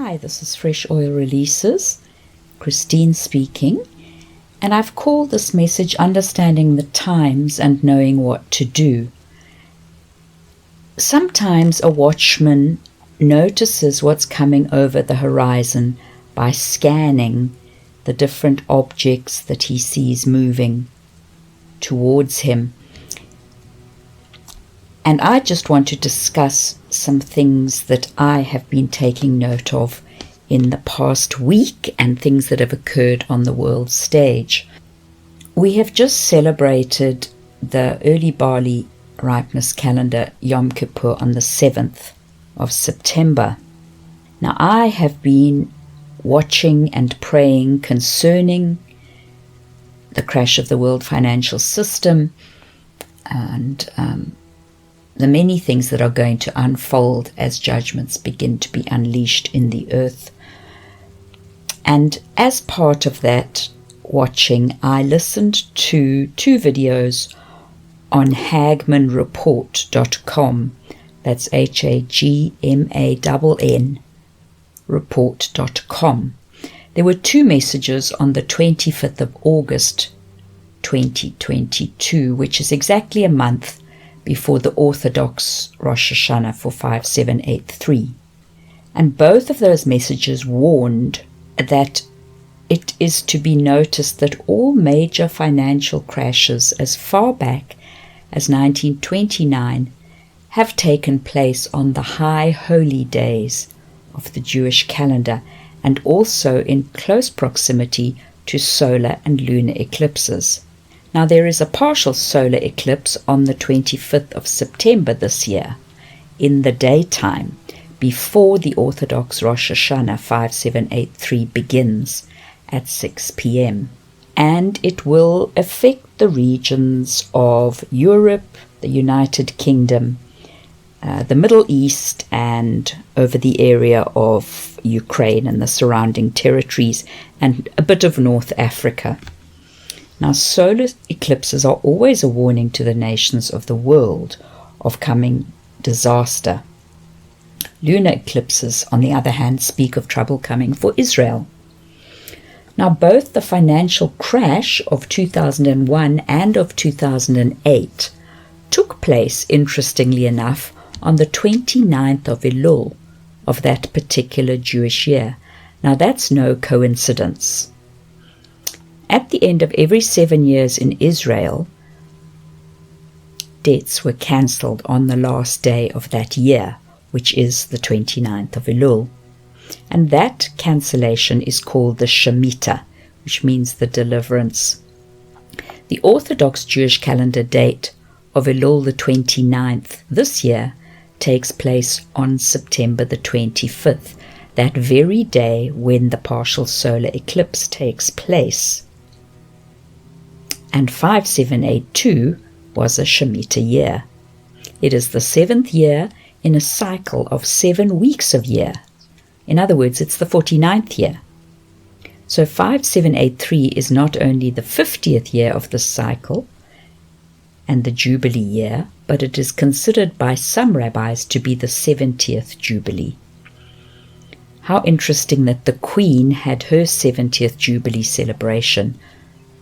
Hi, this is Fresh Oil Releases, Christine speaking, and I've called this message Understanding the Times and Knowing What to Do. Sometimes a watchman notices what's coming over the horizon by scanning the different objects that he sees moving towards him. And I just want to discuss some things that I have been taking note of in the past week and things that have occurred on the world stage. We have just celebrated the early barley ripeness calendar Yom Kippur on the 7th of September. Now I have been watching and praying concerning the crash of the world financial system and the many things that are going to unfold as judgments begin to be unleashed in the earth. And as part of that watching, I listened to two videos on hagmanreport.com. That's HAGMANN report.com. There were two messages on the 25th of August 2022, which is exactly a month before the Orthodox Rosh Hashanah for 5783. And both of those messages warned that it is to be noticed that all major financial crashes as far back as 1929 have taken place on the high holy days of the Jewish calendar and also in close proximity to solar and lunar eclipses. Now there is a partial solar eclipse on the 25th of September this year in the daytime before the Orthodox Rosh Hashanah 5783 begins at 6 p.m. And it will affect the regions of Europe, the United Kingdom, the Middle East, and over the area of Ukraine and the surrounding territories, and a bit of North Africa. Now, solar eclipses are always a warning to the nations of the world of coming disaster. Lunar eclipses, on the other hand, speak of trouble coming for Israel. Now, both the financial crash of 2001 and of 2008 took place, interestingly enough, on the 29th of Elul of that particular Jewish year. Now, that's no coincidence. At the end of every 7 years in Israel, debts were cancelled on the last day of that year, which is the 29th of Elul. And that cancellation is called the Shemitah, which means the deliverance. The Orthodox Jewish calendar date of Elul the 29th this year takes place on September the 25th, that very day when the partial solar eclipse takes place. And 5782 was a Shemitah year. It is the 7th year in a cycle of 7 weeks of year. In other words, it's the 49th year. So 5783 is not only the 50th year of this cycle and the Jubilee year, but it is considered by some rabbis to be the 70th Jubilee. How interesting that the Queen had her 70th Jubilee celebration,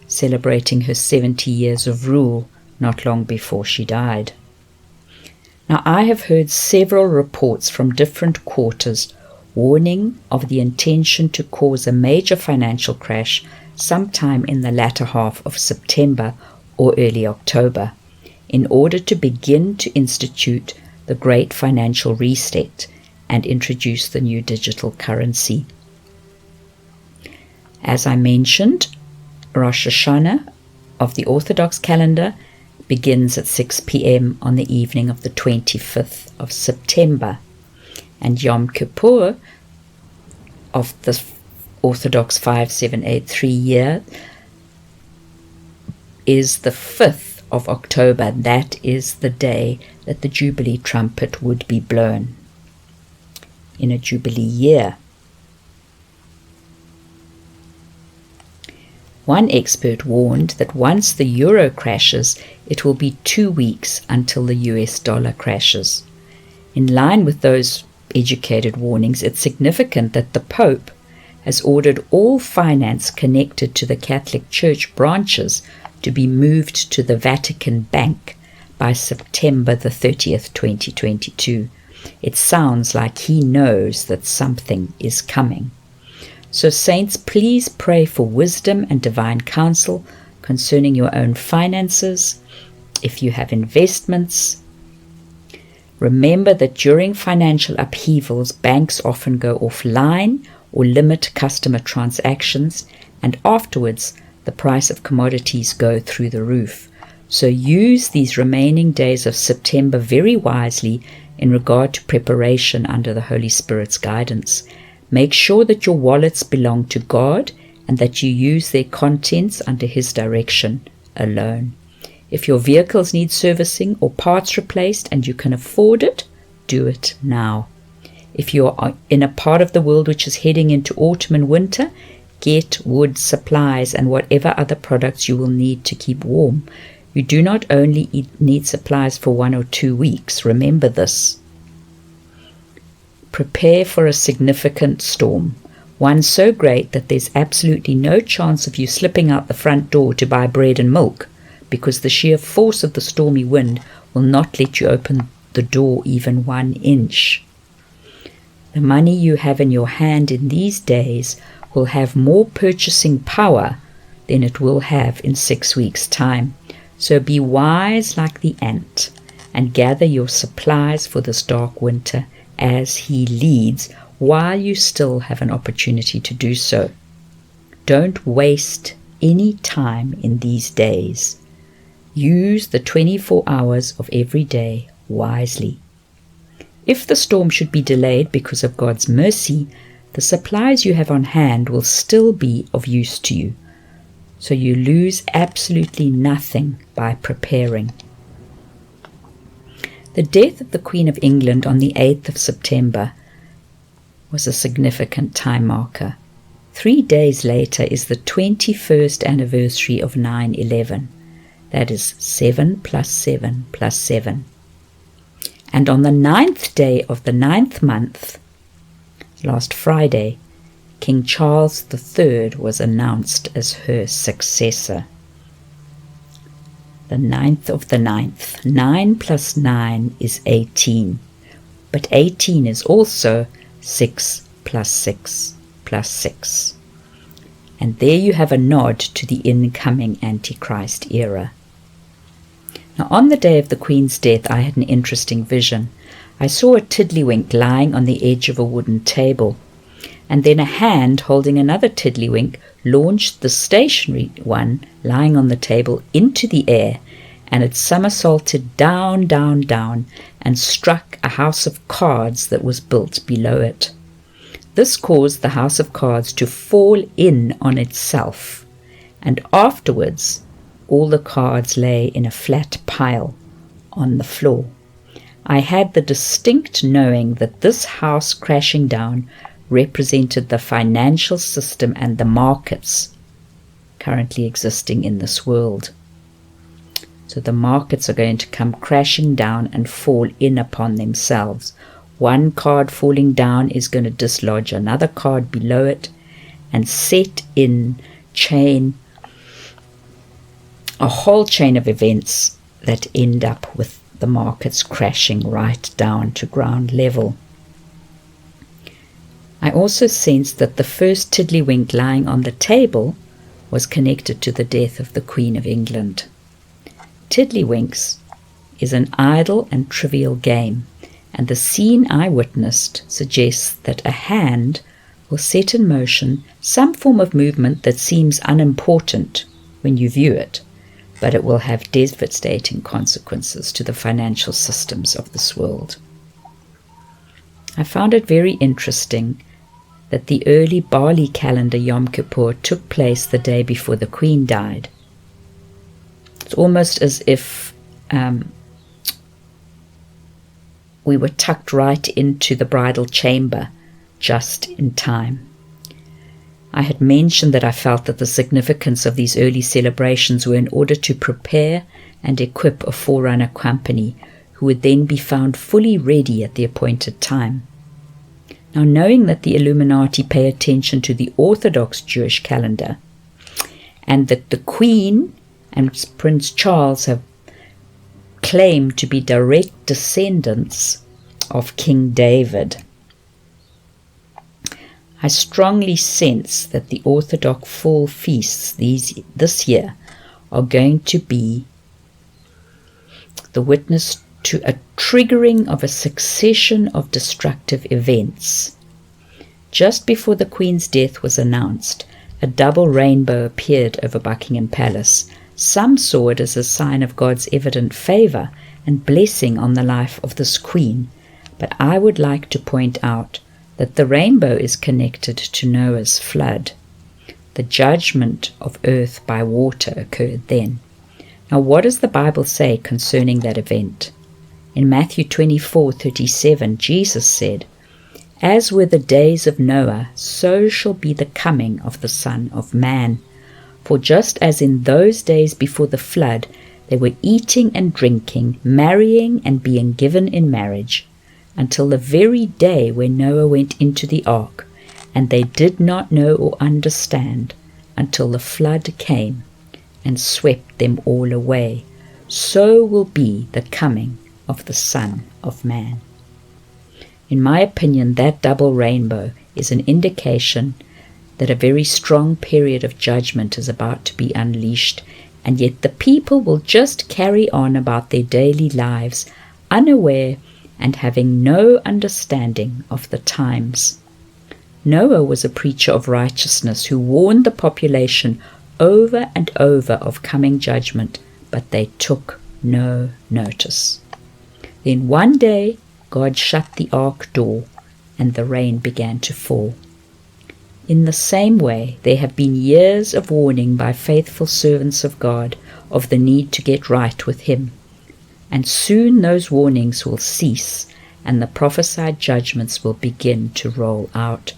celebrating her 70 years of rule not long before she died. Now, I have heard several reports from different quarters warning of the intention to cause a major financial crash sometime in the latter half of September or early October, in order to begin to institute the great financial reset and introduce the new digital currency. As I mentioned, Rosh Hashanah of the Orthodox calendar begins at 6 p.m. on the evening of the 25th of September, and Yom Kippur of the Orthodox 5783 year is the 5th of October. That is the day that the Jubilee trumpet would be blown in a Jubilee year. One expert warned that once the euro crashes, it will be 2 weeks until the US dollar crashes. In line with those educated warnings, it's significant that the Pope has ordered all finance connected to the Catholic Church branches to be moved to the Vatican Bank by September the 30th, 2022. It sounds like he knows that something is coming. So saints, please pray for wisdom and divine counsel concerning your own finances. If you have investments, remember that during financial upheavals, banks often go offline or limit customer transactions, and afterwards the price of commodities go through the roof. So use these remaining days of September very wisely in regard to preparation under the Holy Spirit's guidance. Make sure that your wallets belong to God and that you use their contents under His direction alone. If your vehicles need servicing or parts replaced and you can afford it, do it now. If you are in a part of the world which is heading into autumn and winter, get wood supplies and whatever other products you will need to keep warm. You do not only need supplies for 1 or 2 weeks. Remember this. Prepare for a significant storm, one so great that there's absolutely no chance of you slipping out the front door to buy bread and milk, because the sheer force of the stormy wind will not let you open the door even 1 inch. The money you have in your hand in these days will have more purchasing power than it will have in 6 weeks' time. So be wise like the ant and gather your supplies for this dark winter as He leads, while you still have an opportunity to do so. Don't waste any time in these days. Use the 24 hours of every day wisely. If the storm should be delayed because of God's mercy, the supplies you have on hand will still be of use to you. So you lose absolutely nothing by preparing. The death of the Queen of England on the 8th of September was a significant time marker. 3 days later is the 21st anniversary of 9/11. That is 7 plus 7 plus 7. And on the 9th day of the 9th month, last Friday, King Charles III was announced as her successor. The 9th of the 9th. 9 plus 9 is 18. But 18 is also 6 plus 6 plus 6. And there you have a nod to the incoming Antichrist era. Now, on the day of the Queen's death, I had an interesting vision. I saw a tiddlywink lying on the edge of a wooden table, and then a hand holding another tiddlywink launched the stationary one lying on the table into the air, and it somersaulted down, down, down, and struck a house of cards that was built below it. This caused the house of cards to fall in on itself, and afterwards all the cards lay in a flat pile on the floor. I had the distinct knowing that this house crashing down represented the financial system and the markets currently existing in this world. So the markets are going to come crashing down and fall in upon themselves. One card falling down is going to dislodge another card below it and set in a whole chain of events that end up with the markets crashing right down to ground level. I also sensed that the first tiddlywink lying on the table was connected to the death of the Queen of England. Tiddlywinks is an idle and trivial game, and the scene I witnessed suggests that a hand will set in motion some form of movement that seems unimportant when you view it, but it will have devastating consequences to the financial systems of this world. I found it very interesting that the early Bali calendar Yom Kippur took place the day before the Queen died. It's almost as if we were tucked right into the bridal chamber just in time. I had mentioned that I felt that the significance of these early celebrations were in order to prepare and equip a forerunner company who would then be found fully ready at the appointed time. Now, knowing that the Illuminati pay attention to the Orthodox Jewish calendar, and that the Queen and Prince Charles have claimed to be direct descendants of King David, I strongly sense that the Orthodox fall feasts this year are going to be the witness to a triggering of a succession of destructive events. Just before the Queen's death was announced, a double rainbow appeared over Buckingham Palace. Some saw it as a sign of God's evident favour and blessing on the life of this Queen, but I would like to point out that the rainbow is connected to Noah's flood. The judgment of earth by water occurred then. Now, what does the Bible say concerning that event? In Matthew 24:37, Jesus said, "As were the days of Noah, so shall be the coming of the Son of Man. For just as in those days before the flood, they were eating and drinking, marrying and being given in marriage, until the very day when Noah went into the ark, and they did not know or understand until the flood came and swept them all away, so will be the coming of the Son of Man." In my opinion, that double rainbow is an indication that a very strong period of judgment is about to be unleashed, and yet the people will just carry on about their daily lives, unaware and having no understanding of the times. Noah was a preacher of righteousness who warned the population over and over of coming judgment, but they took no notice. Then one day God shut the ark door and the rain began to fall. In the same way, there have been years of warning by faithful servants of God of the need to get right with Him. And soon those warnings will cease and the prophesied judgments will begin to roll out.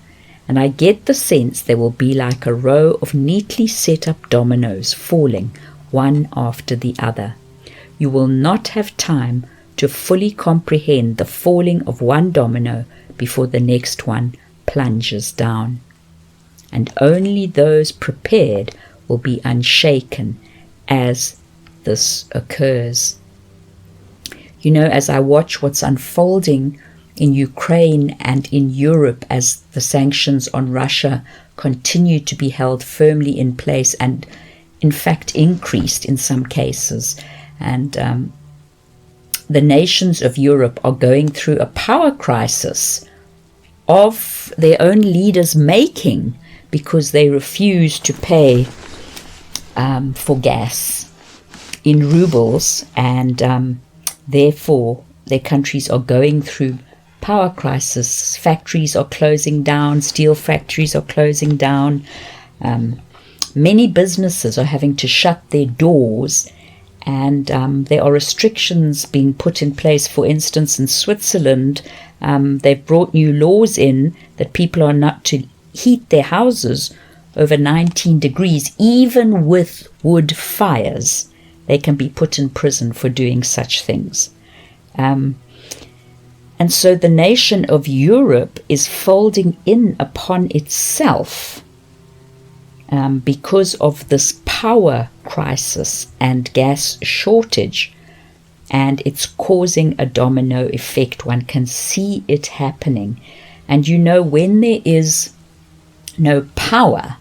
And I get the sense they will be like a row of neatly set up dominoes falling one after the other. You will not have time to fully comprehend the falling of one domino before the next one plunges down. And only those prepared will be unshaken as this occurs. You know, as I watch what's unfolding in Ukraine and in Europe as the sanctions on Russia continue to be held firmly in place and in fact increased in some cases, and the nations of Europe are going through a power crisis of their own leaders making, because they refuse to pay for gas in rubles, and therefore their countries are going through power crisis. Factories are closing down, steel factories are closing down, many businesses are having to shut their doors, and there are restrictions being put in place. For instance, in Switzerland, they've brought new laws in that people are not to heat their houses over 19 degrees, even with wood fires. They can be put in prison for doing such things. And so the nation of Europe is folding in upon itself because of this power crisis and gas shortage, and it's causing a domino effect. One can see it happening. And you know, when there is no power,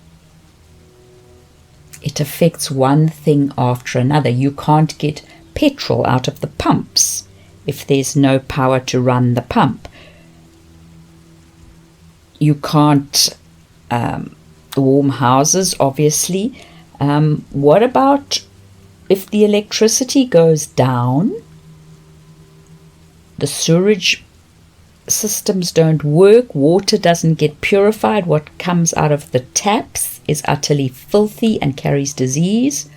it affects one thing after another. You can't get petrol out of the pumps if there's no power to run the pump. You can't warm houses, obviously. What about if the electricity goes down? The sewerage systems don't work, water doesn't get purified, what comes out of the taps is utterly filthy and carries disease.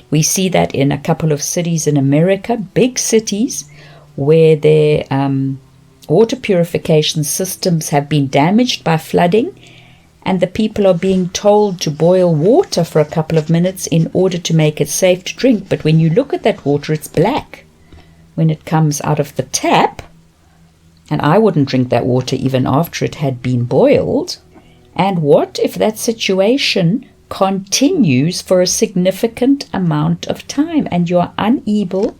We see that in a couple of cities in America, big cities, where their water purification systems have been damaged by flooding, and the people are being told to boil water for a couple of minutes in order to make it safe to drink. But when you look at that water, it's black when it comes out of the tap. And I wouldn't drink that water even after it had been boiled. And what if that situation continues for a significant amount of time and you are unable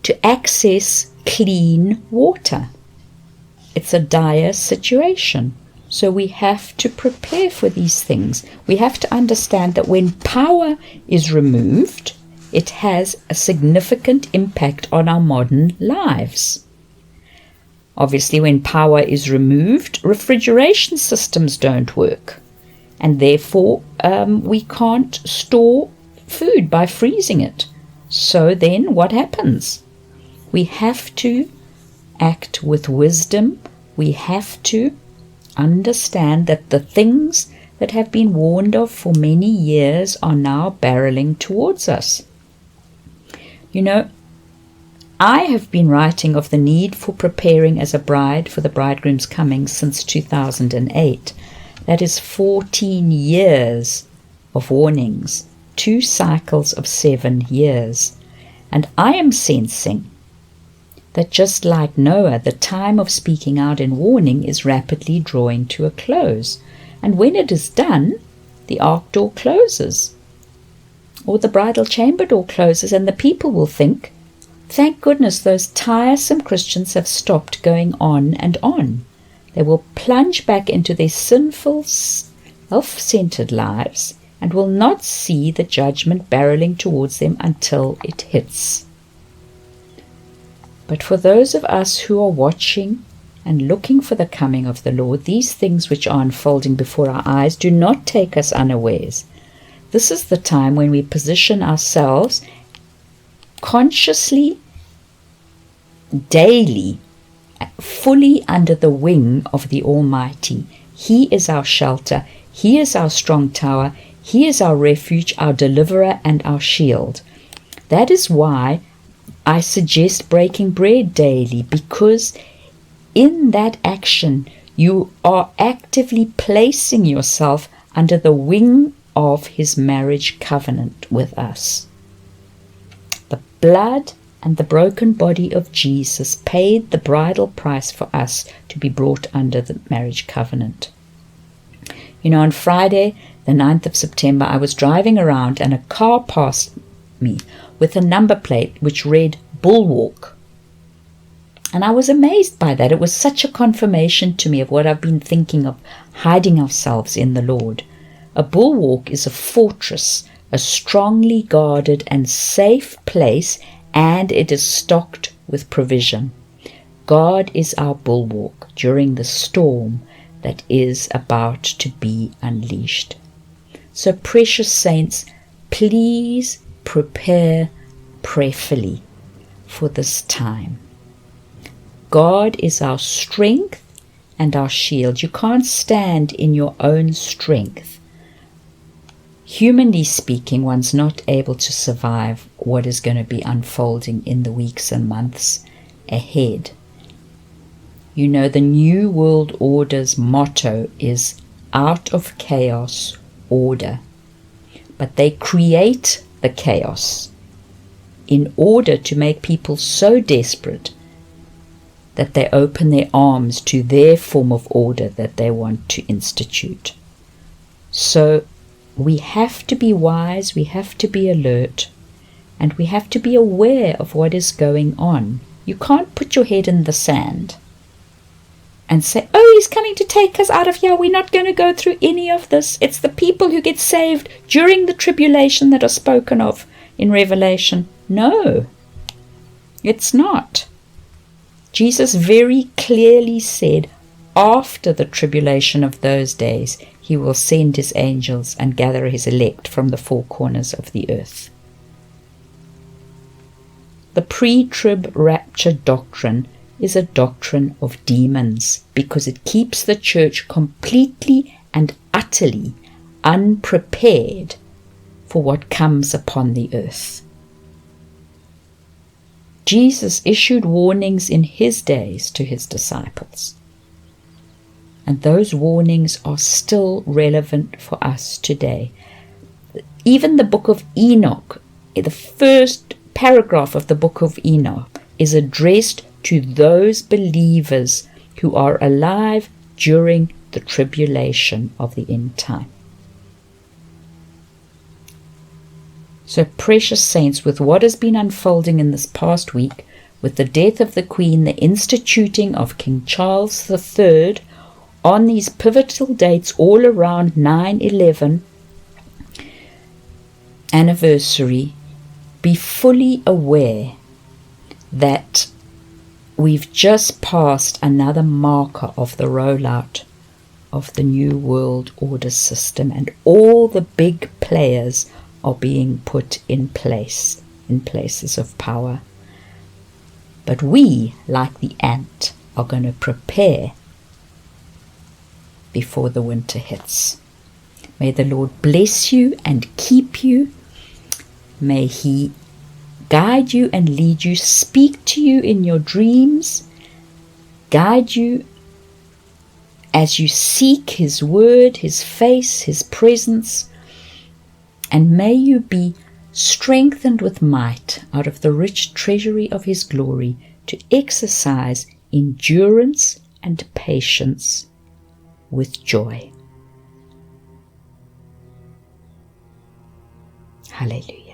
to access clean water? It's a dire situation. So we have to prepare for these things. We have to understand that when power is removed, it has a significant impact on our modern lives. Obviously, when power is removed, refrigeration systems don't work. And therefore, we can't store food by freezing it. So then what happens? We have to act with wisdom. We have to understand that the things that have been warned of for many years are now barreling towards us. You know, I have been writing of the need for preparing as a bride for the bridegroom's coming since 2008. That is 14 years of warnings, 2 cycles of 7 years. And I am sensing that just like Noah, the time of speaking out in warning is rapidly drawing to a close. And when it is done, the ark door closes, or the bridal chamber door closes, and the people will think, thank goodness those tiresome Christians have stopped going on and on. They will plunge back into their sinful, self-centered lives and will not see the judgment barreling towards them until it hits. But for those of us who are watching and looking for the coming of the Lord, these things which are unfolding before our eyes do not take us unawares. This is the time when we position ourselves consciously, daily, fully under the wing of the Almighty. He is our shelter. He is our strong tower. He is our refuge, our deliverer, and our shield. That is why I suggest breaking bread daily, because in that action you are actively placing yourself under the wing of His marriage covenant with us. The blood and the broken body of Jesus paid the bridal price for us to be brought under the marriage covenant. You know, on Friday, the 9th of September, I was driving around and a car passed me with a number plate which read Bulwark. And I was amazed by that. It was such a confirmation to me of what I've been thinking of, hiding ourselves in the Lord. A bulwark is a fortress, a strongly guarded and safe place, and it is stocked with provision. God is our bulwark during the storm that is about to be unleashed. So, precious saints, please prepare prayerfully for this time. God is our strength and our shield. You can't stand in your own strength. Humanly speaking, one's not able to survive what is going to be unfolding in the weeks and months ahead. You know, the New World Order's motto is out of chaos, order. But they create the chaos in order to make people so desperate that they open their arms to their form of order that they want to institute. So we have to be wise, we have to be alert, and we have to be aware of what is going on. You can't put your head in the sand and say, oh, He's coming to take us out of here. We're not going to go through any of this. It's the people who get saved during the tribulation that are spoken of in Revelation. No, it's not. Jesus very clearly said, after the tribulation of those days, He will send His angels and gather His elect from the four corners of the earth. The pre-trib rapture doctrine is a doctrine of demons because it keeps the church completely and utterly unprepared for what comes upon the earth. Jesus issued warnings in His days to His disciples. And those warnings are still relevant for us today. Even the book of Enoch, the first paragraph of the book of Enoch, is addressed to those believers who are alive during the tribulation of the end time. So, precious saints, with what has been unfolding in this past week, with the death of the Queen, the instituting of King Charles III, on these pivotal dates all around 9/11 anniversary, be fully aware that we've just passed another marker of the rollout of the New World Order system, and all the big players are being put in place, in places of power. But we, like the ant, are going to prepare before the winter hits. May the Lord bless you and keep you. May He guide you and lead you, speak to you in your dreams, guide you as you seek His word, His face, His presence, and may you be strengthened with might out of the rich treasury of His glory to exercise endurance and patience with joy. Hallelujah.